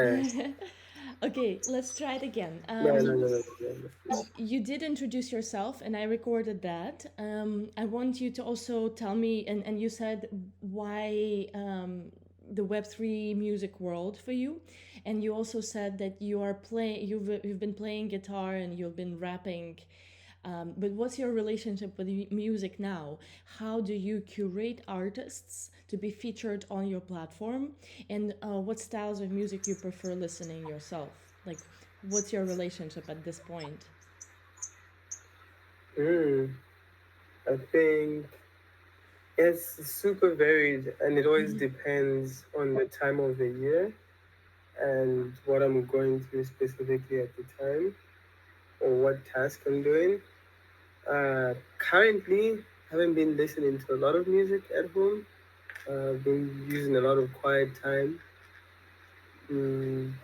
Yes. Okay, let's try it again. No, no, no, no, no, no. You did introduce yourself, and I recorded that. I want you to also tell me, and you said why the Web3 music world for you, and you also said that you've been playing guitar and you've been rapping. But what's your relationship with music now? How do you curate artists to be featured on your platform? And what styles of music you prefer listening yourself? Like, what's your relationship at this point? Mm, I think it's super varied and it always depends on the time of the year and what I'm going through specifically at the time or what task I'm doing. Currently, I haven't been listening to a lot of music at home. I've been using a lot of quiet time.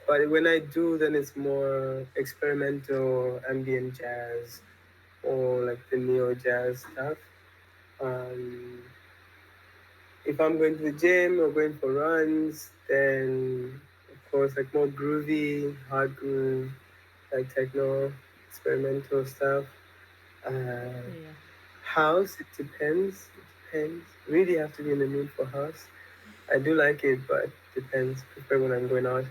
But when I do, then it's more experimental ambient jazz or like the neo jazz stuff. Um, if I'm going to the gym or going for runs, then of course like more groovy, hard groove, like techno, experimental stuff. Uh, Yeah. House, it depends. It depends. Really have to be in the mood for house. I do like it, but depends. Prefer when I'm going out.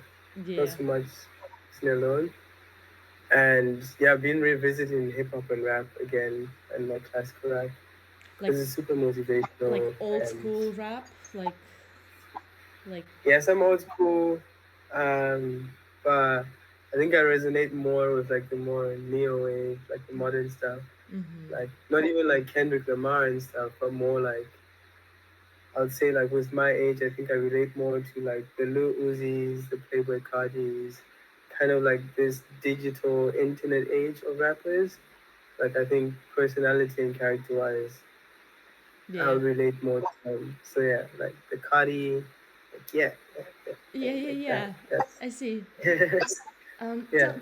Not Yeah. so much sitting alone. And yeah, I've been revisiting hip hop and rap again and like classical rap Like because it's super like motivational. old And school rap, like yes, I'm old school, but I think I resonate more with like the more neo wave, like the modern stuff. Like not even like Kendrick Lamar and stuff, but more like I'd say like with my age, I think I relate more to like the Lil Uzis, the Playboy Cardis, kind of like this digital internet age of rappers. Like I think personality and character wise, I yeah. would relate more to them. So yeah, like the Cardi, like Yeah, yeah, like that. yeah. I see. That's yeah.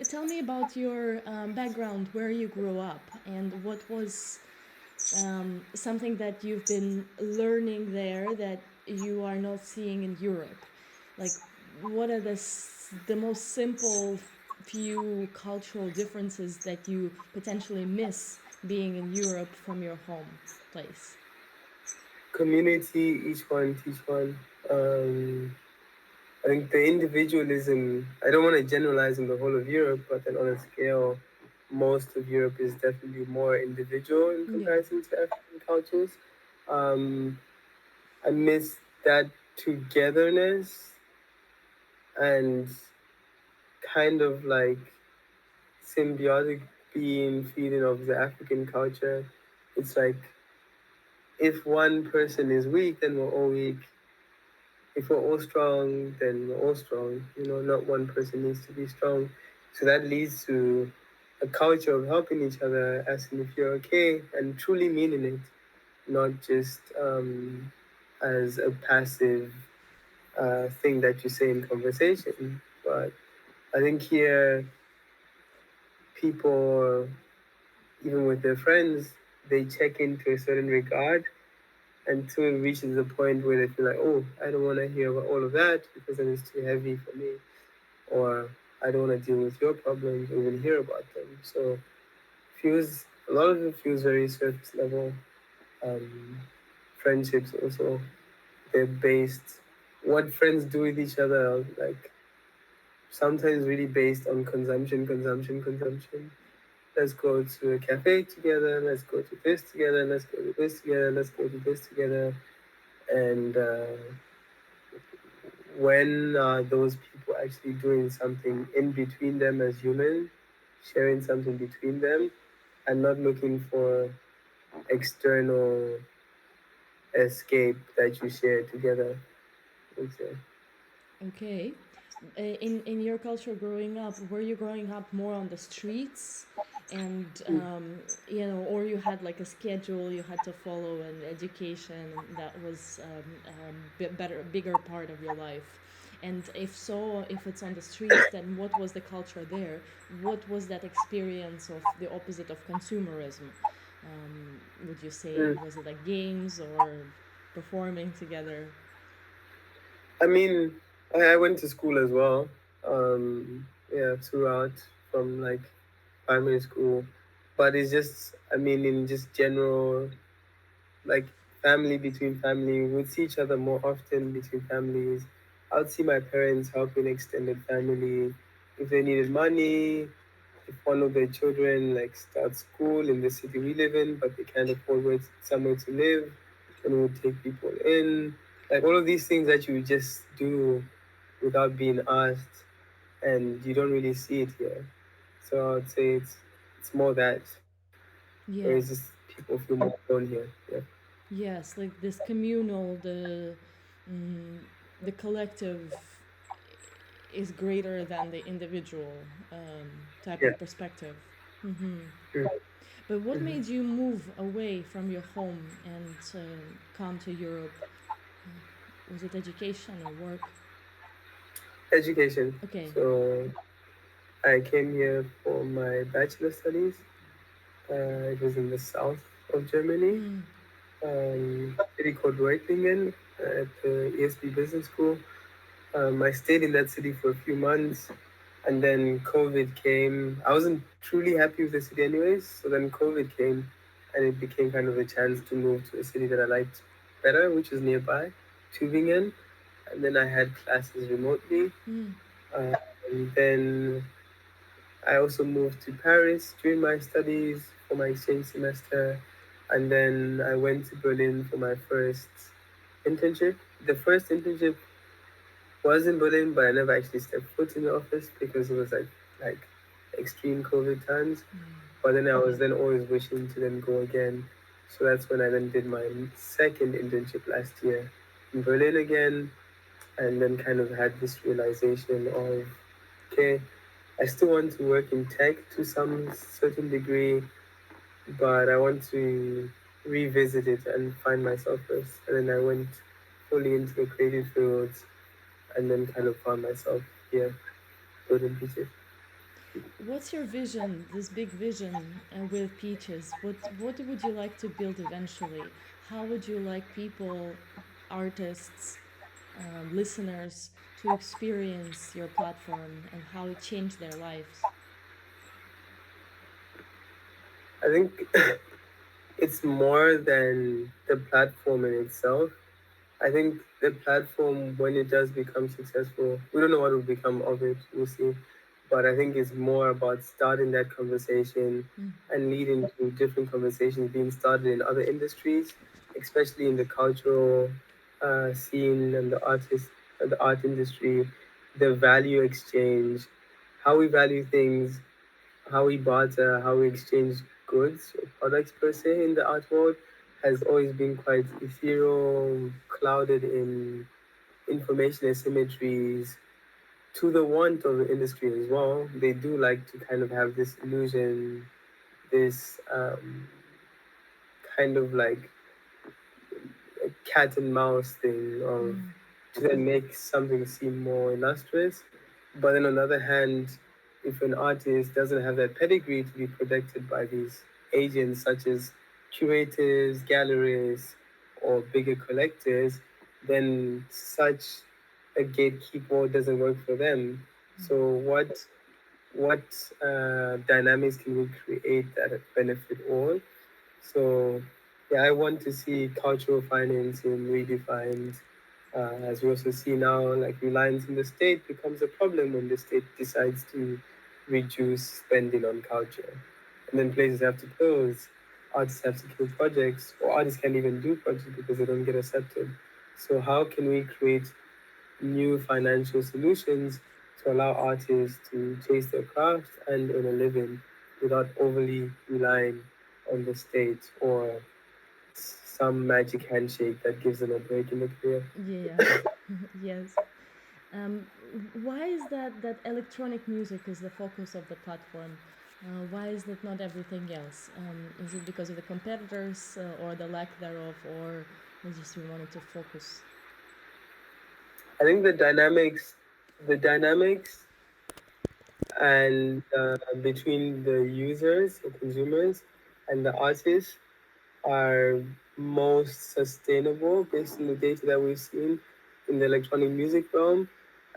Tell me about your background, where you grew up, and what was something that you've been learning there that you are not seeing in Europe. Like, what are the most simple few cultural differences that you potentially miss being in Europe from your home place? Community, each one teach one. I think the individualism, I don't want to generalize in the whole of Europe, but then on a scale, most of Europe is definitely more individual in Yeah. comparison to African cultures. Um, I miss that togetherness and kind of like symbiotic being feeling of the African culture. It's like if one person is weak, then we're all weak. If we're all strong, then we're all strong. You know, not one person needs to be strong. So that leads to a culture of helping each other, asking if you're okay, and truly meaning it, not just as a passive thing that you say in conversation. But I think here, people, even with their friends, they check into a certain regard until it reaches a point where they feel like, oh, I don't want to hear about all of that because then it's too heavy for me. Or I don't want to deal with your problems or even hear about them. So feels a lot of it feels very surface level. Um, Friendships also they're based what friends do with each other like sometimes really based on consumption. Let's go to a cafe together. Let's go to this together. Let's go to this together. Let's go to this together. And when those people actually doing something in between them as humans, sharing something between them, and not looking for external escape that you share together. Okay. Okay. In your culture growing up, were you growing up more on the streets, and or you had like a schedule you had to follow and education that was better, bigger part of your life? And if so, if it's on the streets, then what was the culture there? What was that experience of the opposite of consumerism? Would you say Mm. was it like games or performing together? I mean, I went to school as well. Yeah, throughout from like primary school, but it's just, I mean, in just general, like family between family, we'd see each other more often between families. I would see my parents helping extended family if they needed money, if one of their children like start school in the city we live in, but they can't afford somewhere to live, then we would take people in. Like all of these things that you just do without being asked, and you don't really see it here. So I would say it's more that, where it's Yeah. just people feel more alone here. Yeah. Yes, like this communal, mm, the collective is greater than the individual type Yeah. of perspective. Hmm. Mm. But what Mhm. made you move away from your home and come to Europe? Was it education or work? Education. Okay. So I came here for my bachelor studies. It was in the south of Germany, Mm, city called Reutlingen at the ESB Business School. I stayed in that city for a few months, and then COVID came. I wasn't truly happy with the city, anyways. So then COVID came, and it became kind of a chance to move to a city that I liked better, which is nearby, Tübingen. And then I had classes remotely. mm, Uh, and then I also moved to Paris during my studies for my exchange semester. And then I went to Berlin for my first internship. The first internship was in Berlin, but I never actually stepped foot in the office because it was like extreme COVID times. yeah. But then I was then always wishing to then go again. So that's when I then did my second internship last year in Berlin again, and then kind of had this realization of, okay, I still want to work in tech to some certain degree, but I want to revisit it and find myself first. And then I went fully into the creative fields, and then kind of found myself here building pieces. What's your vision, this big vision with Peaches? What would you like to build eventually? How would you like people, artists, listeners to experience your platform and how it changed their lives? I think it's more than the platform in itself. I think the platform, when it does become successful, we don't know what will become of it. We'll see. But I think it's more about starting that conversation Mm, and leading to different conversations being started in other industries, especially in the cultural scene and the art industry, the value exchange, how we value things, how we barter, how we exchange goods or products per se in the art world has always been quite ethereal, clouded in information asymmetries to the want of the industry as well. They do like to kind of have this illusion, this kind of like a cat and mouse thing of mm, to then make something seem more illustrious. But then on the other hand, if an artist doesn't have that pedigree to be protected by these agents such as curators, galleries, or bigger collectors, then such a gatekeeper doesn't work for them. So what dynamics can we create that benefit all? So, yeah, I want to see cultural financing redefined. As we also see now, like reliance in the state becomes a problem when the state decides to reduce spending on culture. And then places have to close, artists have to kill projects, or artists can't even do projects because they don't get accepted. So, how can we create new financial solutions to allow artists to chase their craft and earn a living without overly relying on the state or some magic handshake that gives them a break in the career. yeah, yes. Um, why is that electronic music is the focus of the platform? Why is that not everything else? Is it because of the competitors or the lack thereof, or was just we wanted to focus? I think the dynamics and between the users, the consumers, and the artists are most sustainable based on the data that we've seen in the electronic music realm.